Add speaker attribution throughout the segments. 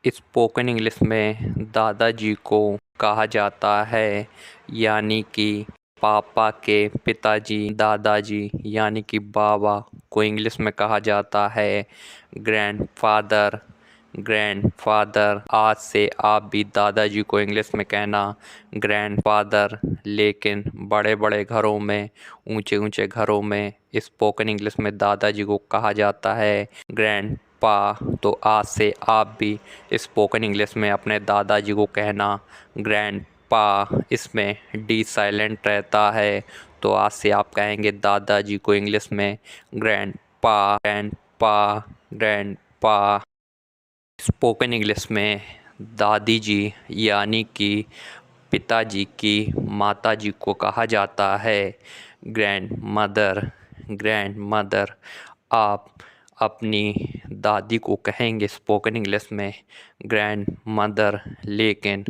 Speaker 1: Spoken English में दादाजी को कहा जाता है, यानी कि पापा के पिताजी दादाजी यानी कि बाबा को इंग्लिश में कहा जाता है ग्रैंडफादर। ग्रैंडफादर। आज से आप भी दादाजी को इंग्लिश में कहना ग्रैंडफादर, लेकिन बड़े बड़े घरों में, ऊंचे ऊंचे घरों में स्पोकन इंग्लिश में दादाजी को कहा जाता है ग्रैंड पा। तो आज से आप भी स्पोकन इंग्लिश में अपने दादाजी को कहना ग्रैंड पा। इसमें डी साइलेंट रहता है, तो आज से आप कहेंगे दादाजी को इंग्लिश में ग्रैंड पा, ग्रैंड पा, ग्रैंड पा। स्पोकन इंग्लिश में दादी जी यानी कि पिताजी की माताजी को कहा जाता है ग्रैंड मदर। Grand mother. आप अपनी दादी को कहेंगे स्पोकन इंग्लिश में ग्रैंड मदर, लेकिन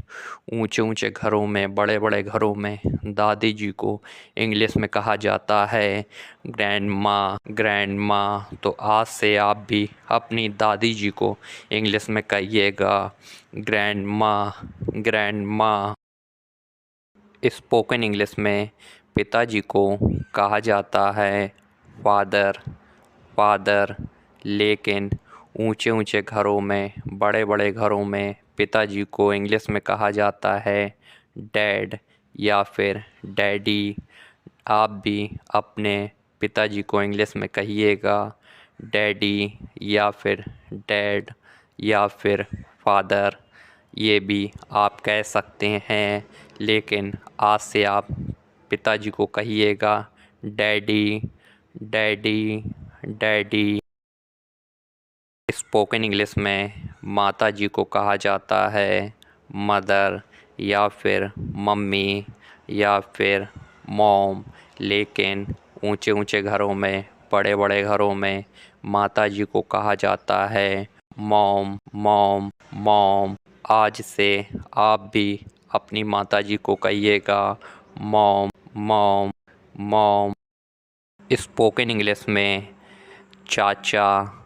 Speaker 1: ऊंचे ऊंचे घरों में, बड़े बड़े घरों में दादी जी को इंग्लिश में कहा जाता है ग्रैंड माँ, ग्रैंड माँ। तो आज से आप भी अपनी दादी जी को इंग्लिश में कहिएगा ग्रैंड माँ, ग्रैंड माँ। स्पोकन इंग्लिश में पिताजी को कहा जाता है फादर, फादर, लेकिन ऊंचे ऊंचे घरों में, बड़े बड़े घरों में पिताजी को इंग्लिश में कहा जाता है डैड या फिर डैडी। आप भी अपने पिताजी को इंग्लिश में कहिएगा डैडी या फिर डैड या फिर फादर। ये भी आप कह सकते हैं, लेकिन आज से आप पिताजी को कहिएगा daddy, daddy, daddy. Spoken English में माताजी को कहा जाता है मदर या फिर मम्मी या फिर मॉम, लेकिन ऊंचे ऊंचे घरों में, बड़े बड़े घरों में माताजी को कहा जाता है मॉम, मॉम, मॉम। आज से आप भी अपनी माताजी को कहिएगा mom, mom, mom. Spoken English में चाचा,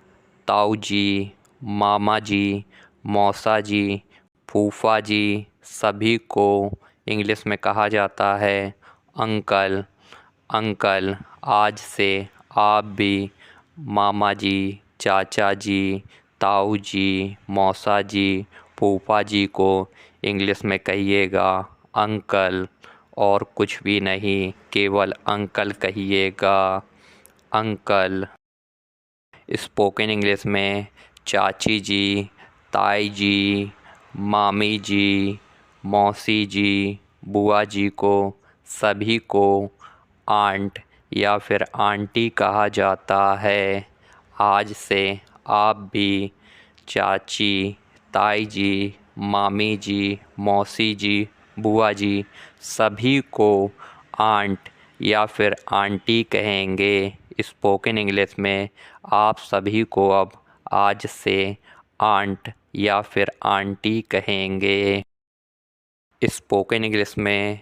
Speaker 1: ताऊ जी, मामा जी, मौसा जी, फूफा जी सभी को इंग्लिश में कहा जाता है अंकल, अंकल। आज से आप भी मामा जी, चाचा जी, ताऊ जी, मौसा जी, फूफा जी को इंग्लिश में कहिएगा अंकल, और कुछ भी नहीं, केवल अंकल कहिएगा अंकल। स्पोकन इंग्लिश में चाची जी, ताई जी, मामी जी, मौसी जी, बुआ जी को सभी को आंट या फिर आंटी कहा जाता है। आज से आप भी चाची, ताई जी, मामी जी, मौसी जी, बुआ जी सभी को आंट या फिर आंटी कहेंगे। स्पोकन इंग्लिश में आप सभी को अब आज से आंट या फिर आंटी कहेंगे। स्पोकन इंग्लिश में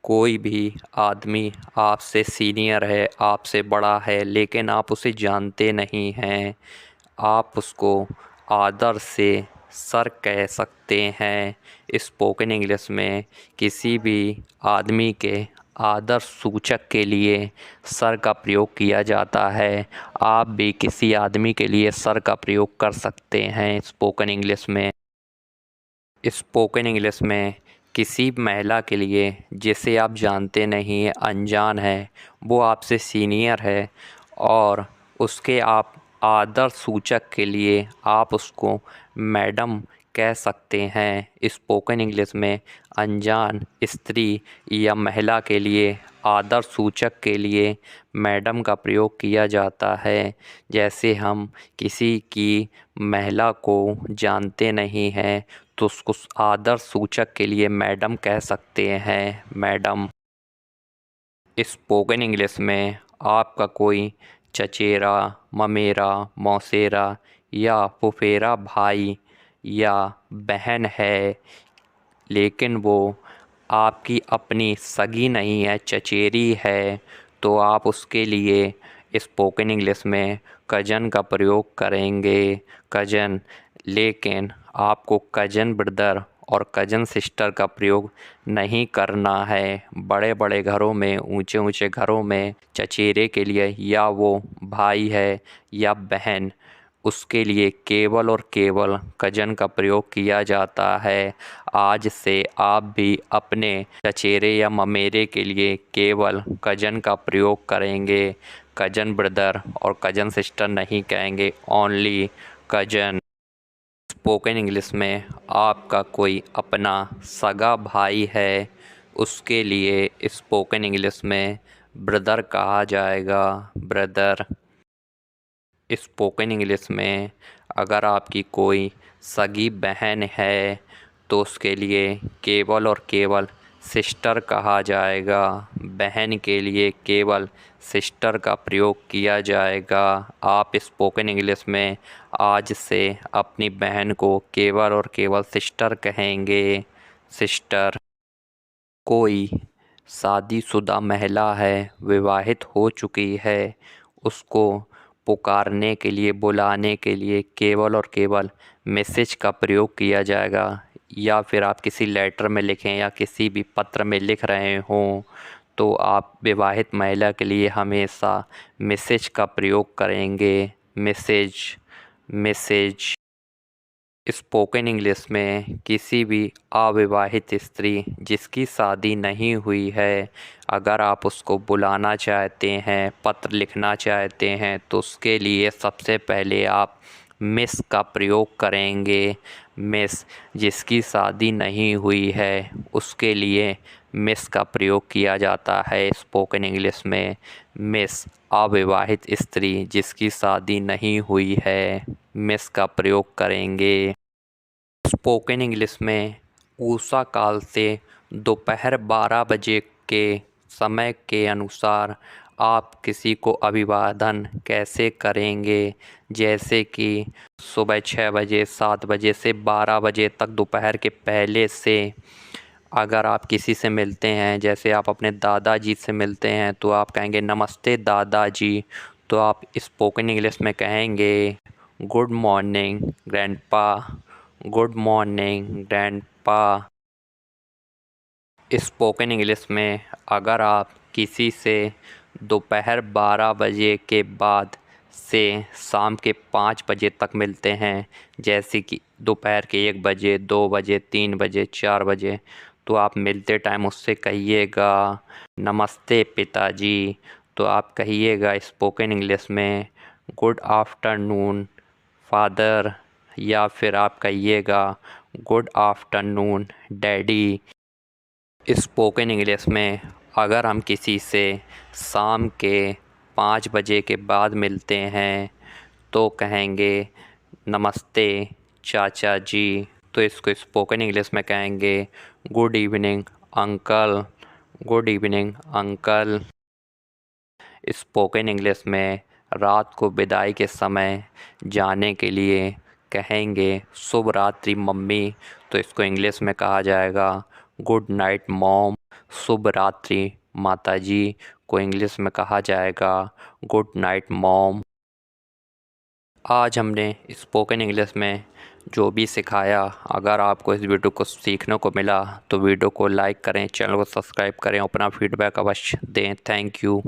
Speaker 1: कोई भी आदमी आपसे सीनियर है, आपसे बड़ा है, लेकिन आप उसे जानते नहीं हैं, आप उसको आदर से सर कह सकते हैं। स्पोकन इंग्लिश में किसी भी आदमी के आदर सूचक के लिए सर का प्रयोग किया जाता है। आप भी किसी आदमी के लिए सर का प्रयोग कर सकते हैं स्पोकन इंग्लिश में। स्पोकन इंग्लिश में किसी महिला के लिए जिसे आप जानते नहीं हैं, अनजान है, वो आपसे सीनियर है और उसके आप आदर सूचक के लिए आप उसको मैडम कह सकते हैं। स्पोकन इंग्लिश में अनजान स्त्री या महिला के लिए आदर सूचक के लिए मैडम का प्रयोग किया जाता है। जैसे हम किसी की महिला को जानते नहीं हैं तो उसको आदर सूचक के लिए मैडम कह सकते हैं, मैडम। स्पोकन इंग्लिश में आपका कोई चचेरा, ममेरा, मौसेरा या फुफेरा भाई या बहन है, लेकिन वो आपकी अपनी सगी नहीं है, चचेरी है, तो आप उसके लिए स्पोकन इंग्लिश में कज़न का प्रयोग करेंगे, कज़न। लेकिन आपको कज़न ब्रदर और कज़न सिस्टर का प्रयोग नहीं करना है। बड़े बड़े घरों में, ऊंचे ऊंचे घरों में चचेरे के लिए, या वो भाई है या बहन, उसके लिए केवल और केवल कज़न का प्रयोग किया जाता है। आज से आप भी अपने चचेरे या ममेरे के लिए केवल कज़न का प्रयोग करेंगे। कज़न ब्रदर और कज़न सिस्टर नहीं कहेंगे, ओनली कज़न। स्पोकन इंग्लिश में आपका कोई अपना सगा भाई है, उसके लिए स्पोकन इंग्लिश में ब्रदर कहा जाएगा, ब्रदर। स्पोकन इंग्लिश में अगर आपकी कोई सगी बहन है तो उसके लिए केवल और केवल सिस्टर कहा जाएगा। बहन के लिए केवल सिस्टर का प्रयोग किया जाएगा। आप स्पोकन इंग्लिश में आज से अपनी बहन को केवल और केवल सिस्टर कहेंगे, सिस्टर। कोई शादीशुदा महिला है, विवाहित हो चुकी है, उसको पुकारने के लिए, बुलाने के लिए केवल और केवल मैसेज का प्रयोग किया जाएगा। या फिर आप किसी लेटर में लिखें या किसी भी पत्र में लिख रहे हों तो आप विवाहित महिला के लिए हमेशा मैसेज का प्रयोग करेंगे, मैसेज, मैसेज। स्पोकन इंग्लिश में किसी भी अविवाहित स्त्री जिसकी शादी नहीं हुई है, अगर आप उसको बुलाना चाहते हैं, पत्र लिखना चाहते हैं, तो उसके लिए सबसे पहले आप मिस का प्रयोग करेंगे। मिस, जिसकी शादी नहीं हुई है उसके लिए मिस का प्रयोग किया जाता है स्पोकन इंग्लिश में। मिस, अविवाहित स्त्री जिसकी शादी नहीं हुई है, मिस का प्रयोग करेंगे। स्पोकन इंग्लिश में ऊषा काल से दोपहर 12 बजे के समय के अनुसार आप किसी को अभिवादन कैसे करेंगे, जैसे कि सुबह 6 बजे, 7 बजे से 12 बजे तक दोपहर के पहले से अगर आप किसी से मिलते हैं, जैसे आप अपने दादाजी से मिलते हैं तो आप कहेंगे नमस्ते दादाजी। तो आप स्पोकन इंग्लिश में कहेंगे good morning grandpa, good morning grandpa. Spoken English में अगर आप किसी से दोपहर 12 बजे के बाद से शाम के 5 बजे तक मिलते हैं, जैसे कि दोपहर के 1 बजे, 2 बजे, 3 बजे, 4 बजे, तो आप मिलते टाइम उससे कहिएगा नमस्ते पिताजी। तो आप कहिएगा स्पोकन इंग्लिश में गुड आफ्टरनून फादर, या फिर आप कहिएगा good afternoon daddy. Spoken English में अगर हम किसी से शाम के 5 बजे के बाद मिलते हैं तो कहेंगे नमस्ते चाचा जी। तो इसको स्पोकन इंग्लिश में कहेंगे good evening uncle, good evening uncle. Spoken English में रात को विदाई के समय जाने के लिए कहेंगे शुभ रात्रि मम्मी। तो इसको इंग्लिश में कहा जाएगा गुड नाइट मॉम। शुभ रात्रि माताजी को इंग्लिश में कहा जाएगा गुड नाइट मॉम। आज हमने स्पोकन इंग्लिश में जो भी सिखाया, अगर आपको इस वीडियो को सीखने को मिला तो वीडियो को लाइक करें, चैनल को सब्सक्राइब करें, अपना फीडबैक अवश्य दें। Thank you.